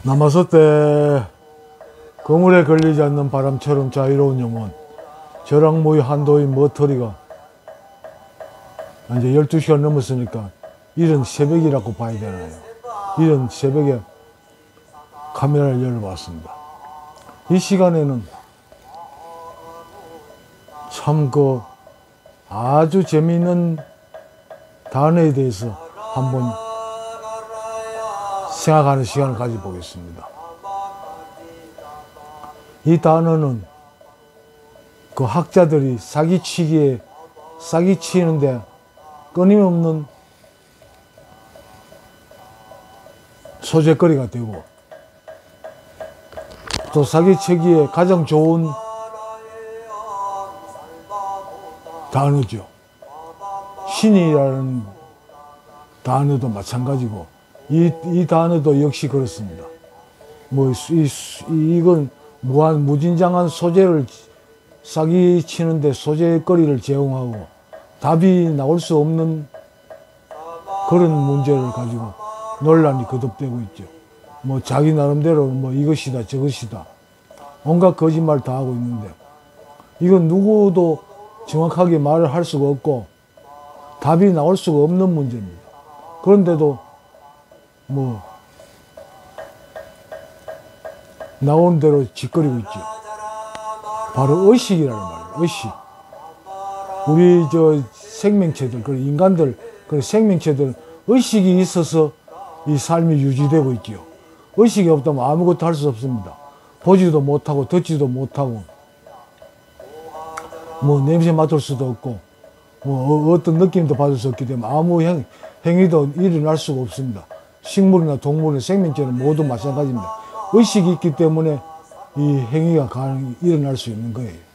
남았을 때 그물에 걸리지 않는 바람처럼 자유로운 영혼, 저랑무의 한도인 머터리가 이제 12시간 넘었으니까 이른 새벽이라고 봐야 되나요? 이른 새벽에 카메라를 열어봤습니다. 이 시간에는 참 아주 재미있는 단어에 대해서 한번 생각하는 시간을 가져보겠습니다. 이 단어는 그 학자들이 사기치는데 끊임없는 소재거리가 되고, 또 사기치기에 가장 좋은 단어죠. 신이라는 단어도 마찬가지고, 이 단어도 역시 그렇습니다. 이건 무진장한 소재를 사기치는데 소재거리를 제공하고 답이 나올 수 없는 그런 문제를 가지고 논란이 거듭되고 있죠. 자기 나름대로 이것이다 저것이다 온갖 거짓말 다 하고 있는데, 이건 누구도 정확하게 말을 할 수가 없고 답이 나올 수가 없는 문제입니다. 그런데도 나온 대로 짓거리고 있죠. 바로 의식이라는 말이에요. 의식. 우리 생명체들, 인간들, 생명체들 의식이 있어서 이 삶이 유지되고 있지요. 의식이 없다면 아무것도 할 수 없습니다. 보지도 못하고 듣지도 못하고 냄새 맡을 수도 없고 어떤 느낌도 받을 수 없기 때문에 아무 행위도 일어날 수가 없습니다. 식물이나 동물의 생명체는 모두 마찬가지입니다. 의식이 있기 때문에 이 행위가 일어날 수 있는 거예요.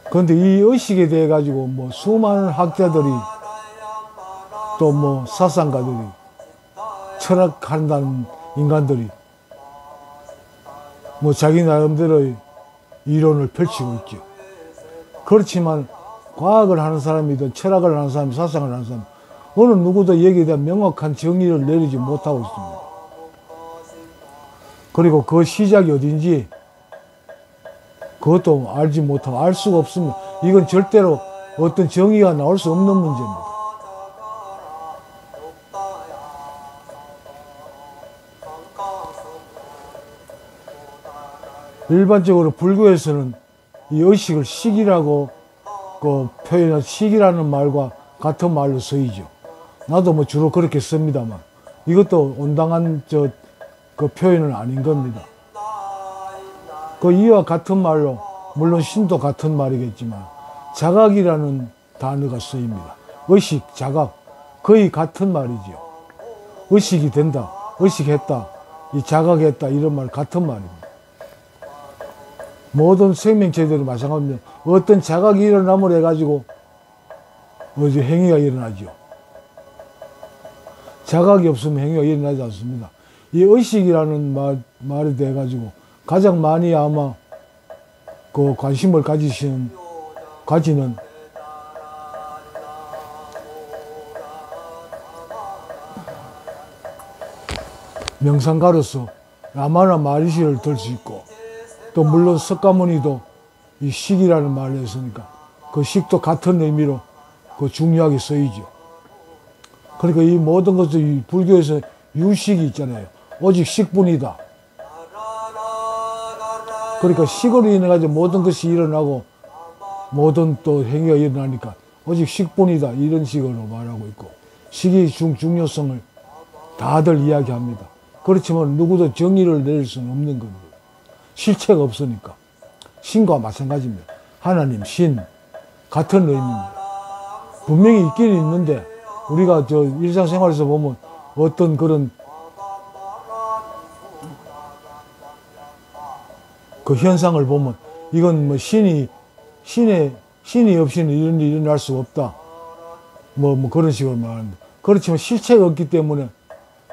그런데 이 의식에 대해 가지고 수많은 학자들이 또 사상가들이 철학한다는 인간들이 자기 나름대로의 이론을 펼치고 있죠. 그렇지만 과학을 하는 사람이든 철학을 하는 사람, 사상을 하는 사람 어느 누구도 여기에 대한 명확한 정의를 내리지 못하고 있습니다. 그리고 그 시작이 어딘지 그것도 알지 못하고 알 수가 없습니다. 이건 절대로 어떤 정의가 나올 수 없는 문제입니다. 일반적으로 불교에서는 이 의식을 식이라고 표현한 식이라는 말과 같은 말로 쓰이죠. 나도 주로 그렇게 씁니다만 이것도 온당한 그 표현은 아닌 겁니다. 이와 같은 말로, 물론 신도 같은 말이겠지만 자각이라는 단어가 쓰입니다. 의식, 자각 거의 같은 말이죠. 의식이 된다, 의식했다, 이 자각했다 이런 말 같은 말입니다. 모든 생명체들이 마찬가지입니다. 어떤 자각이 일어남을 해가지고 행위가 일어나죠. 자각이 없으면 행위가 일어나지 않습니다. 이 의식이라는 말에 대해 가지고 가장 많이 아마 관심을 가지는 명상가로서 라마나 마리시를 들 수 있고, 또 물론 석가모니도 이 식이라는 말을 했으니까 그 식도 같은 의미로 중요하게 쓰이죠. 그러니까 이 모든 것을 이 불교에서 유식이 있잖아요. 오직 식뿐이다. 그러니까 식으로 인해 가지고 모든 것이 일어나고 모든 또 행위가 일어나니까 오직 식뿐이다 이런 식으로 말하고 있고, 식의 중요성을 다들 이야기합니다. 그렇지만 누구도 정의를 내릴 수는 없는 겁니다. 실체가 없으니까. 신과 마찬가지입니다. 하나님, 신 같은 의미입니다. 분명히 있기는 있는데 우리가 일상생활에서 보면 어떤 그런 그 현상을 보면 이건 신이 없이는 이런 일이 일어날 수가 없다. 그런 식으로 말합니다. 그렇지만 실체가 없기 때문에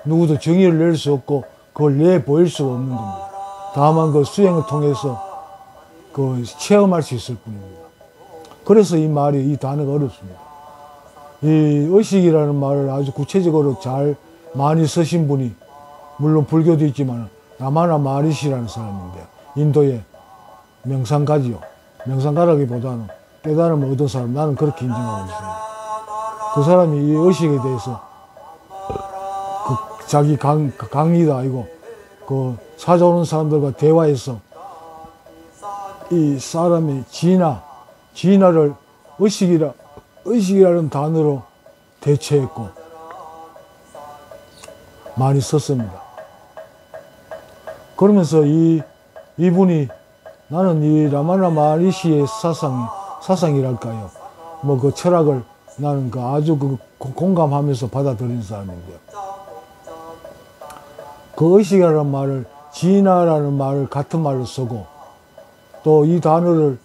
누구도 정의를 낼 수 없고 그걸 내보일 수가 없는 겁니다. 다만 그 수행을 통해서 체험할 수 있을 뿐입니다. 그래서 이 말이, 이 단어가 어렵습니다. 이 의식이라는 말을 아주 구체적으로 잘 많이 쓰신 분이, 물론 불교도 있지만 라마나 마하리시라는 사람인데, 인도의 명상가지요. 명상가라기보다는 깨달음을 얻은 사람, 나는 그렇게 인정하고 있습니다. 그 사람이 이 의식에 대해서 자기 강의도 아니고 찾아오는 사람들과 대화해서 이 사람의 진화를 의식이라는 단어로 대체했고 많이 썼습니다. 그러면서 이분이, 나는 이 라마나 마하리시의 사상이랄까요, 철학을 나는 아주 공감하면서 받아들인 사람인데요. 그 의식이라는 말을, 진화라는 말을 같은 말로 쓰고, 또 이 단어를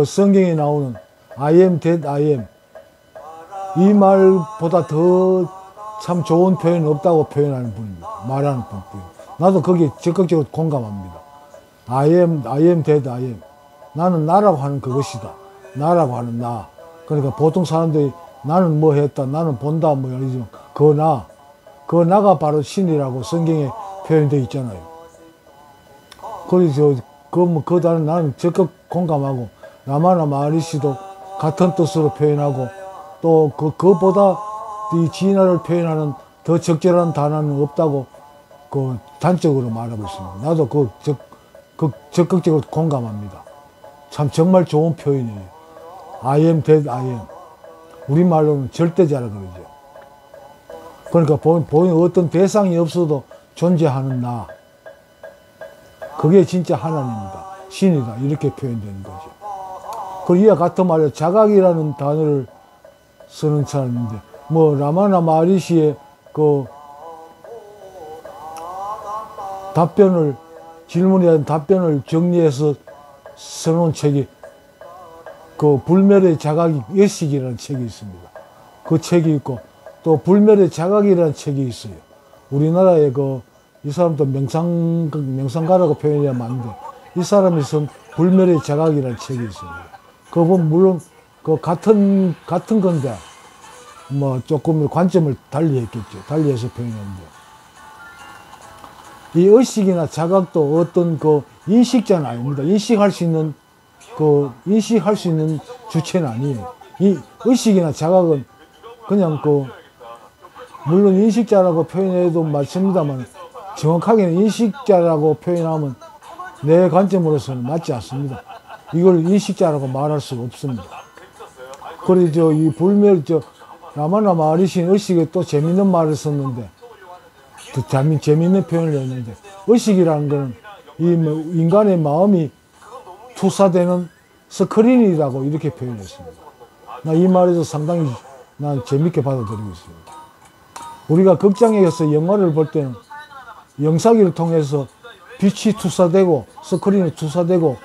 성경에 나오는 I am that I am, 이 말보다 더 참 좋은 표현은 없다고 표현하는 분입니다. 말하는 분. 나도 거기에 적극적으로 공감합니다. I am that I am. 나는 나라고 하는 그것이다. 나라고 하는 나. 그러니까 보통 사람들이 나는 뭐 했다, 나는 본다, 이러지만 그 나가 바로 신이라고 성경에 표현되어 있잖아요. 그래서 그 단어 나는 적극 공감하고, 라마나 마하리시도 같은 뜻으로 표현하고, 또 그보다 이 진화를 표현하는 더 적절한 단어는 없다고 단적으로 말하고 있습니다. 나도 적극적으로 공감합니다. 참 정말 좋은 표현이에요. I am that I am. 우리말로는 절대자라 그러죠. 그러니까 어떤 대상이 없어도 존재하는 나. 그게 진짜 하나님이다. 신이다. 이렇게 표현되는 거죠. 이와 같은 말로 자각이라는 단어를 쓰는 사람인데, 라마나 마하리시의 질문에 대한 답변을 정리해서 써놓은 책이 불멸의 자각이 의식이라는 책이 있습니다. 그 책이 있고, 또 불멸의 자각이라는 책이 있어요. 우리나라에 이 사람도 명상가라고 표현해야 맞는데, 이 사람이 쓴 불멸의 자각이라는 책이 있습니다. 그건 물론 같은 건데, 조금 관점을 달리했겠죠. 달리해서 표현했는데, 이 의식이나 자각도 어떤 인식자는 아닙니다. 인식할 수 있는 주체는 아니에요. 이 의식이나 자각은 그냥 물론 인식자라고 표현해도 맞습니다만, 정확하게는 인식자라고 표현하면 내 관점으로서는 맞지 않습니다. 이걸 인식자라고 말할 수가 없습니다. 그래서 이 라마나 마하리시는 의식에 또 재밌는 말을 썼는데, 재밌는 표현을 했는데, 의식이라는 것은 인간의 마음이 투사되는 스크린이라고 이렇게 표현했습니다. 이 말에서 상당히 난 재밌게 받아들이고 있습니다. 우리가 극장에서 영화를 볼 때는 영상기를 통해서 빛이 투사되고 스크린이 투사되고,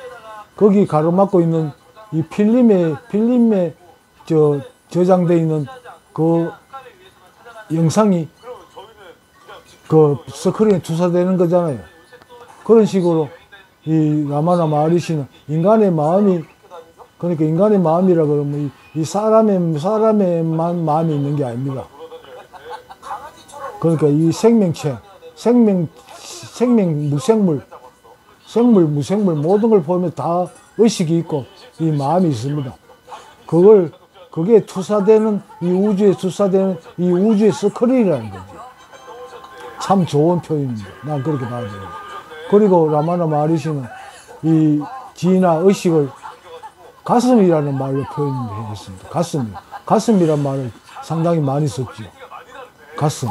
거기 가로막고 있는 이 필름에 저장되어 있는 영상이 스크린에 투사되는 거잖아요. 그런 식으로 이 라마나 마하리시는 인간의 마음이, 그러니까 인간의 마음이라 그러면 이 사람의만 마음이 있는 게 아닙니다. 그러니까 이 생명체, 무생물 모든 걸 보면 다 의식이 있고 이 마음이 있습니다. 그게 투사되는, 이 우주에 투사되는 이 우주의 스크린이라는 거죠. 참 좋은 표현입니다. 난 그렇게 받아들여요. 그리고 라마나 마하리시는 이 진화 의식을 가슴이라는 말로 표현했습니다. 가슴이란 말을 상당히 많이 썼죠. 가슴.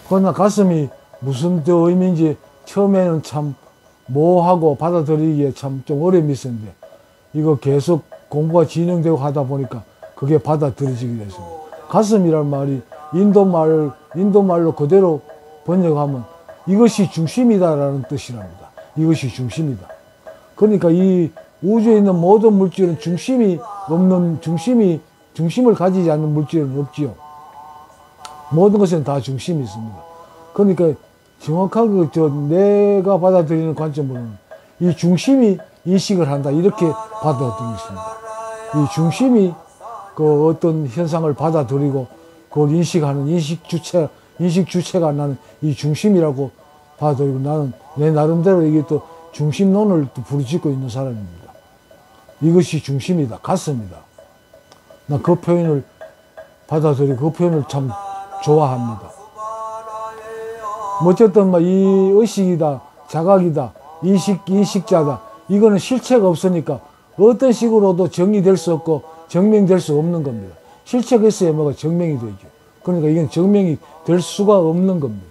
그러나 가슴이 무슨 의미인지 처음에는 참 모호하고 받아들이기에 참 좀 어려움이 있었는데, 이거 계속 공부가 진행되고 하다 보니까 그게 받아들여지게 됐습니다. 가슴이란 말이 인도말로 그대로 번역하면 이것이 중심이다라는 뜻이랍니다. 이것이 중심이다. 그러니까 이 우주에 있는 모든 물질은 중심을 가지지 않는 물질은 없지요. 모든 것에는 다 중심이 있습니다. 그러니까 정확하게 내가 받아들이는 관점으로는 이 중심이 인식을 한다 이렇게 받아들이겠습니다. 이 중심이 그 어떤 현상을 받아들이고 그걸 인식하는 인식 주체가 나는 이 중심이라고 받아들이고 나는 내 나름대로 이게 또 중심론을 또 부르짖고 있는 사람입니다. 이것이 중심이다, 가슴이다. 나 그 표현을 받아들이고 그 표현을 참 좋아합니다. 어쨌든 이 의식이다, 자각이다, 인식자다. 이거는 실체가 없으니까 어떤 식으로도 정의될 수 없고 증명될 수 없는 겁니다. 실체가 있어야 뭐가 증명이 되죠. 그러니까 이건 증명이 될 수가 없는 겁니다.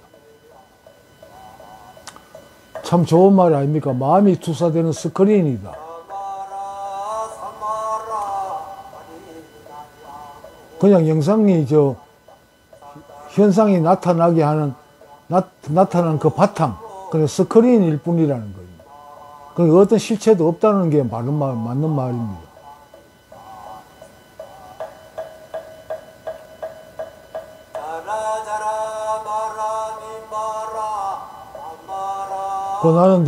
참 좋은 말 아닙니까? 마음이 투사되는 스크린이다. 그냥 영상이 현상이 나타나게 하는 나타나는 그 바탕, 그 스크린일 뿐이라는 거예요. 그러니까 어떤 실체도 없다는 게 맞는 말입니다. 나는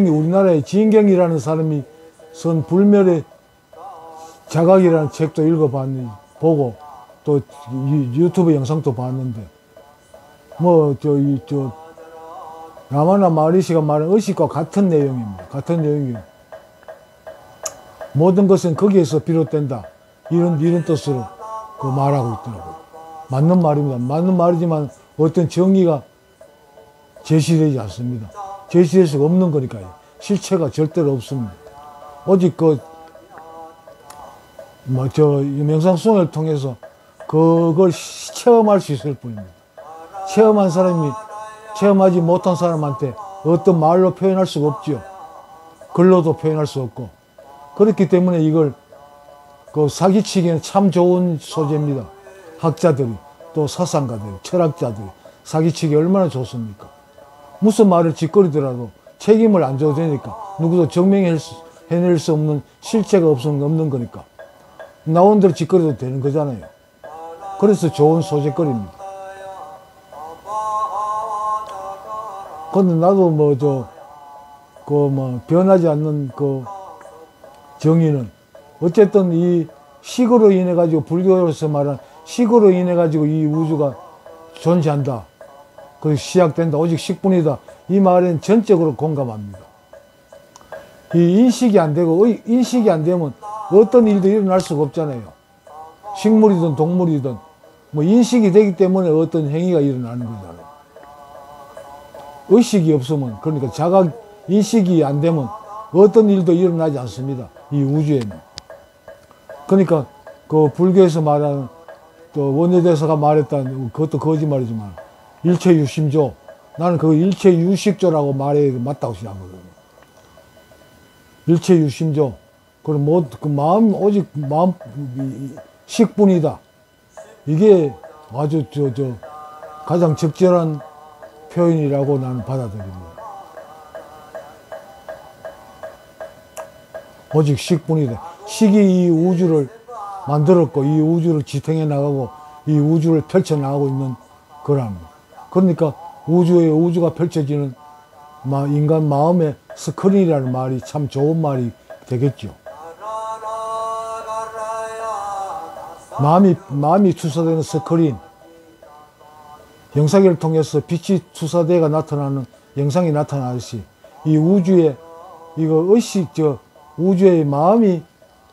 우리나라에 진경이라는 사람이 쓴 불멸의 자각이라는 책도 보고 또 유튜브 영상도 봤는데 라마나 마하리시가 말한 의식과 같은 내용입니다. 같은 내용이에요. 모든 것은 거기에서 비롯된다. 이런 뜻으로 말하고 있더라고요. 맞는 말입니다. 맞는 말이지만 어떤 정의가 제시되지 않습니다. 제시될 수가 없는 거니까요. 실체가 절대로 없습니다. 오직 명상수행을 통해서 그걸 체험할 수 있을 뿐입니다. 체험한 사람이 체험하지 못한 사람한테 어떤 말로 표현할 수가 없죠. 글로도 표현할 수 없고. 그렇기 때문에 이걸 사기치기에는 참 좋은 소재입니다. 학자들이, 또 사상가들이, 철학자들이 사기치기 얼마나 좋습니까? 무슨 말을 짓거리더라도 책임을 안 져도 되니까, 누구도 증명해낼 수 없는 실체가 없는 거니까 나온 대로 짓거려도 되는 거잖아요. 그래서 좋은 소재거리입니다. 근데 나도 변하지 않는 정의는 어쨌든 이 식으로 인해 가지고, 불교에서 말하는 식으로 인해 가지고 이 우주가 존재한다, 시작된다, 오직 식뿐이다, 이 말엔 전적으로 공감합니다. 이 인식이 안 되면 어떤 일도 일어날 수가 없잖아요. 식물이든 동물이든 인식이 되기 때문에 어떤 행위가 일어나는 거잖아요. 의식이 없으면, 그러니까 자각 인식이 안 되면 어떤 일도 일어나지 않습니다. 이 우주에는. 그러니까 불교에서 말하는 또 원효대사가 말했던 그것도 거짓말이지만 일체유심조, 나는 일체유식조라고 말해 맞다고 생각하거든요. 일체유심조, 그럼 오직 마음 식뿐이다. 이게 아주 가장 적절한 표현이라고 나는 받아들입니다. 오직 식뿐이다. 식이 이 우주를 만들었고, 이 우주를 지탱해 나가고, 이 우주를 펼쳐 나가고 있는 거랍니다. 그러니까 우주가 펼쳐지는 인간 마음의 스크린이라는 말이 참 좋은 말이 되겠죠. 마음이 투사되는 스크린, 영상을 통해서 빛이 투사대가 나타나는, 영상이 나타나듯이 이 우주의 우주의 마음이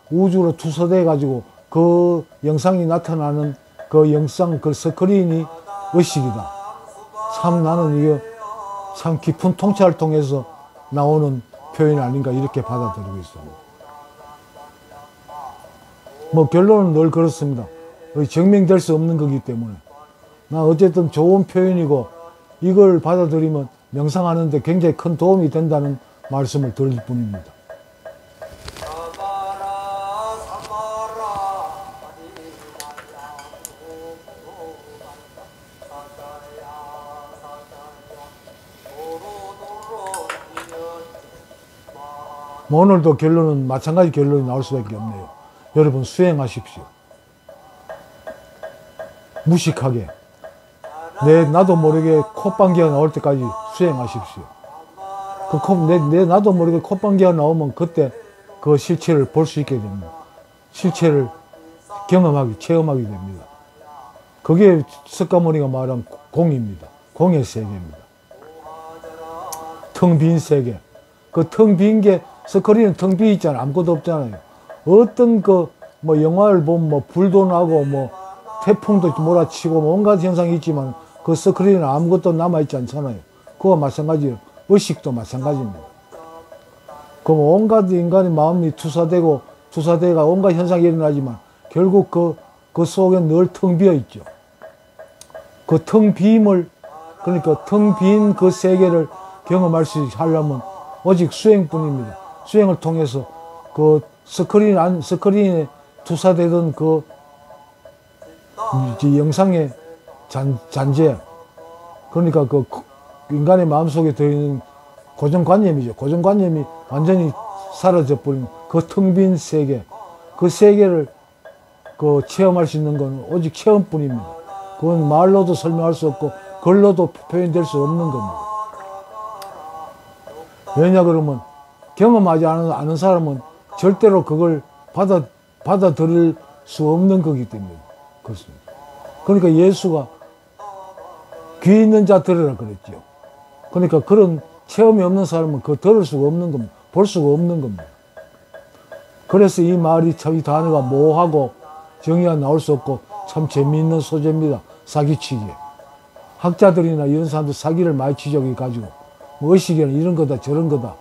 우주로 투사돼 가지고 그 영상이 나타나는 그 영상, 그 스크린이 의식이다. 참 나는 이거 참 깊은 통찰을 통해서 나오는 표현이 아닌가 이렇게 받아들이고 있습니다. 결론은 늘 그렇습니다. 증명될 수 없는 거기 때문에. 어쨌든 좋은 표현이고, 이걸 받아들이면 명상하는데 굉장히 큰 도움이 된다는 말씀을 드릴 뿐입니다. 오늘도 결론은 마찬가지 결론이 나올 수밖에 없네요. 여러분 수행하십시오. 무식하게 나도 모르게 콧방귀가 나올 때까지 수행하십시오. 나도 모르게 콧방귀가 나오면 그때 그 실체를 볼 수 있게 됩니다. 실체를 체험하게 됩니다. 그게 석가모니가 말한 공입니다. 공의 세계입니다. 텅 빈 세계. 그 텅 빈 게, 스크린은 텅 빈 있잖아요. 아무것도 없잖아요. 어떤 영화를 보면 불도 나고 태풍도 몰아치고 온갖 현상이 있지만 그 스크린은 아무것도 남아있지 않잖아요. 그와 마찬가지로 의식도 마찬가지입니다. 그럼 온갖 인간의 마음이 투사대가 온갖 현상이 일어나지만 결국 그 속에 늘 텅 비어 있죠. 그 텅 빔을, 그러니까 텅 빈 그 세계를 경험할 수 하려면 오직 수행뿐입니다. 수행을 통해서 그 스크린에 투사되던 그 영상의 잔재, 그러니까 그 인간의 마음속에 들어있는 고정관념이죠. 고정관념이 완전히 사라져버린 그 텅 빈 세계, 그 세계를 체험할 수 있는 건 오직 체험뿐입니다. 그건 말로도 설명할 수 없고 글로도 표현될 수 없는 겁니다. 왜냐 그러면 경험하지 않은 사람은 절대로 그걸 받아들일 수 없는 거기 때문에 그렇습니다. 그러니까 예수가 귀 있는 자 들으라 그랬죠. 그러니까 그런 체험이 없는 사람은 그거 들을 수가 없는 겁니다. 볼 수가 없는 겁니다. 그래서 이 말이 참, 이 단어가 모호하고 정의가 나올 수 없고 참 재미있는 소재입니다. 사기치기. 학자들이나 이런 사람들 사기를 많이 치죠. 가지고 의식이나 이런 거다 저런 거다.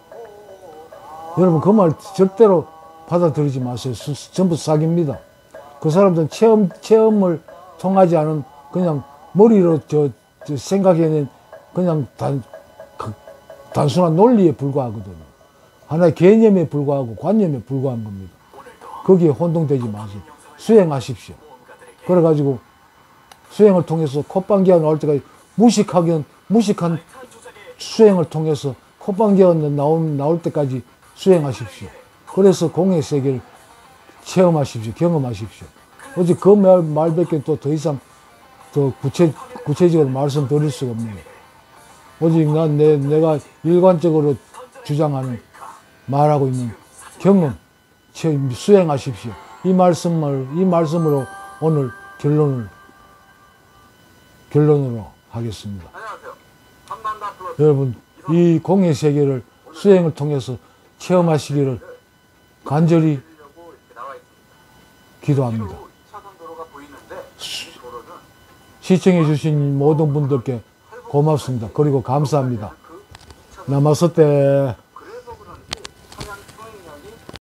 여러분 그 말 절대로 받아들이지 마세요. 전부 사기입니다. 그 사람들은 체험을 통하지 않은 그냥 머리로 생각해낸 그냥 단순한 논리에 불과하거든요. 하나의 개념에 불과하고 관념에 불과한 겁니다. 거기에 혼동되지 마세요. 수행하십시오. 그래가지고 수행을 통해서 콧방귀가 나올 때까지 무식한 수행을 통해서 콧방귀가 나올 때까지 수행하십시오. 그래서 공의 세계를 체험하십시오. 경험하십시오. 오직 그 말밖에 또 더 이상 더 구체적으로 말씀드릴 수가 없네요. 오직 내가 일관적으로 주장하는 말하고 있는 경험, 수행하십시오. 이 말씀으로 오늘 결론으로 하겠습니다. 여러분, 이 공의 세계를 수행을 통해서 체험하시기를 간절히 기도합니다. 시청해 주신 모든 분들께 고맙습니다. 그리고 감사합니다. 나마스테.